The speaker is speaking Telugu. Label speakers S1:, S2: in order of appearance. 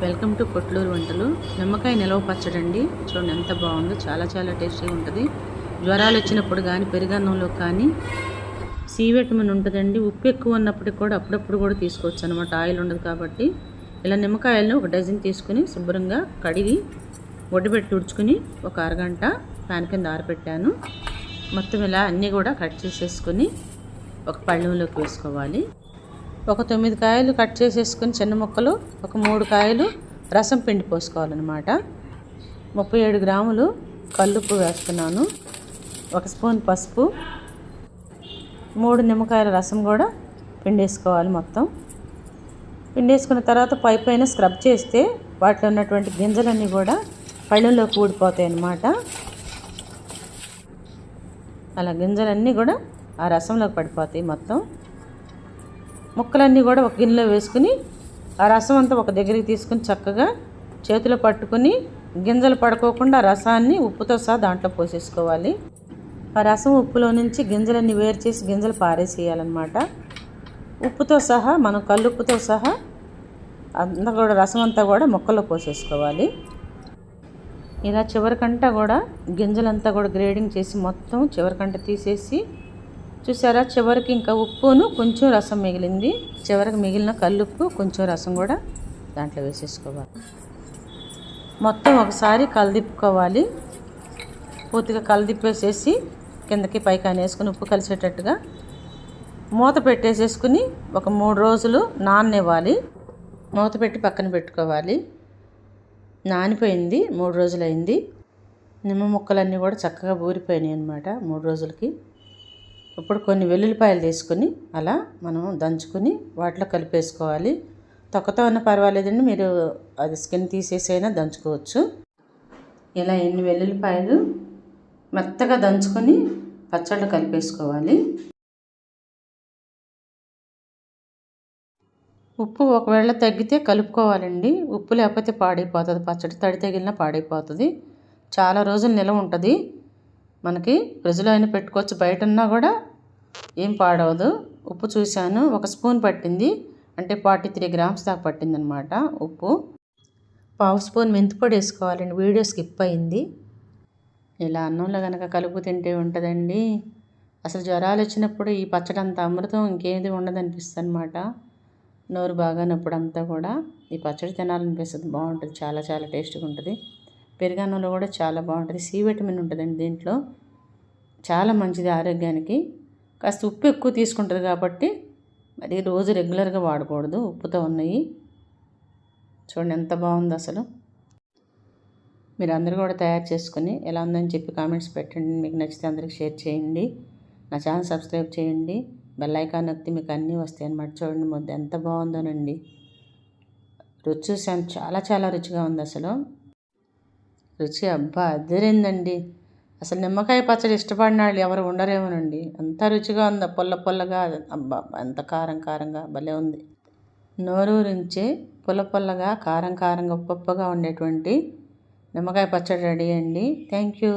S1: వెల్కమ్ టు పొట్లూరు వంటలు. నిమ్మకాయ నిలవ పచ్చడి అండి. చూడండి ఎంత బాగుందో, చాలా చాలా టేస్టీగా ఉంటుంది. జ్వరాలు వచ్చినప్పుడు కానీ, పెరుగన్నంలో కానీ సి విటమిన్ ఉంటుందండి. ఉప్పు ఎక్కువ ఉన్నప్పటికి కూడా అప్పుడప్పుడు కూడా తీసుకోవచ్చు అనమాట, ఆయిల్ ఉండదు కాబట్టి. ఇలా నిమ్మకాయలను ఒక డజన్ తీసుకుని శుభ్రంగా కడిగి ఒడ్డుపెట్టి తుడుచుకుని ఒక అరగంట ఫ్యాన్ కింద ఆరబెట్టాను. మొత్తం ఇలా అన్నీ కూడా కట్ చేసేసుకొని ఒక పళ్ళెంలోకి వేసుకోవాలి. ఒక 9 కాయలు కట్ చేసేసుకుని చిన్న ముక్కలు, ఒక 3 కాయలు రసం పిండి పోసుకోవాలన్నమాట. 37 గ్రాములు కల్లుప్పు వేస్తున్నాను, 1 స్పూన్ పసుపు, 3 నిమ్మకాయల రసం కూడా పిండేసుకోవాలి. మొత్తం పిండేసుకున్న తర్వాత పైన స్క్రబ్ చేస్తే వాటిలో ఉన్నటువంటి గింజలన్నీ కూడా పళ్ళెంలోకి ఊడిపోతాయి అన్నమాట. అలా గింజలన్నీ కూడా ఆ రసంలోకి పడిపోతాయి. మొత్తం ముక్కలన్నీ కూడా ఒక గిన్నెలో వేసుకుని ఆ రసం అంతా ఒక దగ్గరికి తీసుకుని చక్కగా చేతిలో పట్టుకుని గింజలు పడుకోకుండా రసాన్ని ఉప్పుతో సహా దాంట్లో పోసేసుకోవాలి. ఆ రసం ఉప్పులో నుంచి గింజలన్నీ వేరు చేసి గింజలు పారేసేయాలన్నమాట. ఉప్పుతో సహా, మనం కల్లుప్పుతో సహా అంతా కూడా రసం అంతా కూడా ముక్కల్లో పోసేసుకోవాలి. ఇలా చివరికంటా కూడా గింజలంతా కూడా గ్రేడింగ్ చేసి మొత్తం చివరికంట తీసేసి, చూసారా, చివరికి ఇంకా ఉప్పును కొంచెం రసం మిగిలింది. చివరికి మిగిలిన కల్లుప్పు కొంచెం రసం కూడా దాంట్లో వేసేసుకోవాలి. మొత్తం ఒకసారి కలదిప్పుకోవాలి. పూర్తిగా కలదిప్పేసేసి కిందకి పైకి అనేసుకుని ఉప్పు కలిసేటట్టుగా మూత పెట్టేసేసుకుని ఒక 3 రోజులు నాననివ్వాలి. మూత పెట్టి పక్కన పెట్టుకోవాలి. నానిపోయింది, 3 రోజులు అయింది. నిమ్మ ముక్కలన్నీ కూడా చక్కగా ఊరిపోయినాయి అన్నమాట 3 రోజులకి. ఇప్పుడు కొన్ని వెల్లుల్లిపాయలు తీసుకుని అలా మనం దంచుకుని వాటిలో కలిపేసుకోవాలి. తొక్కతో ఉన్న పర్వాలేదండి, మీరు అది స్కిన్ తీసేసైనా దంచుకోవచ్చు. ఇలా ఎన్ని వెల్లుల్లిపాయలు మెత్తగా దంచుకొని పచ్చళ్ళు కలిపేసుకోవాలి. ఉప్పు ఒకవేళ తగ్గితే కలుపుకోవాలండి. ఉప్పు లేకపోతే పాడైపోతుంది పచ్చడి, తడి తగిలినా పాడైపోతుంది. చాలా రోజులు నిల్వ ఉంటుంది. మనకి ఫ్రిడ్జ్లో అయినా పెట్టుకోవచ్చు, బయట ఉన్నా కూడా ఏం పాడవదు. ఉప్పు చూశాను, 1 స్పూన్ పట్టింది, అంటే 43 గ్రామ్స్ దాకా పట్టింది అనమాట ఉప్పు. 1/2 స్పూన్ మెంతిపొడి వేసుకోవాలండి, వీడియో స్కిప్ అయింది. ఇలా అన్నంలో కనుక కలుపు తింటే ఉంటుందండి. అసలు జ్వరాలు వచ్చినప్పుడు ఈ పచ్చడి అంత అమృతం ఇంకేది ఉండదనిపిస్తుంది అనమాట. నోరు బాగానప్పుడు అంతా కూడా ఈ పచ్చడి తినాలనిపిస్తుంది. బాగుంటుంది, చాలా చాలా టేస్ట్గా ఉంటుంది. పెరుగన్నంలో కూడా చాలా బాగుంటుంది. సి విటమిన్ ఉంటుందండి దీంట్లో, చాలా మంచిది ఆరోగ్యానికి. కాస్త ఉప్పు ఎక్కువ తీసుకుంటుంది కాబట్టి మరి రోజు రెగ్యులర్గా వాడకూడదు, ఉప్పుతో ఉన్నాయి. చూడండి ఎంత బాగుందో అసలు. మీరు అందరూ కూడా తయారు చేసుకుని ఎలా ఉందని చెప్పి కామెంట్స్ పెట్టండి. మీకు నచ్చితే అందరికి షేర్ చేయండి. నా ఛానల్ సబ్స్క్రైబ్ చేయండి. బెల్ ఐకాన్ నొక్కితే మీకు అన్నీ వస్తాయి అన్నమాట. చూడండి ముద్ద ఎంత బాగుందోనండి. రుచి చూసాను, చాలా చాలా రుచిగా ఉంది అసలు. రుచి అబ్బా అదిరిందండి. అసలు నిమ్మకాయ పచ్చడి ఇష్టపడిన వాళ్ళు ఎవరు ఉండరేమోనండి, అంత రుచిగా ఉంది. పుల్ల పుల్లగా, అబ్బా ఎంత కారం కారంగా భలే ఉంది. నోరూరించే పుల్ల పుల్లగా, కారం కారంగా, ఉప్పుగా ఉండేటువంటి నిమ్మకాయ పచ్చడి రెడీ అండి. Thank you.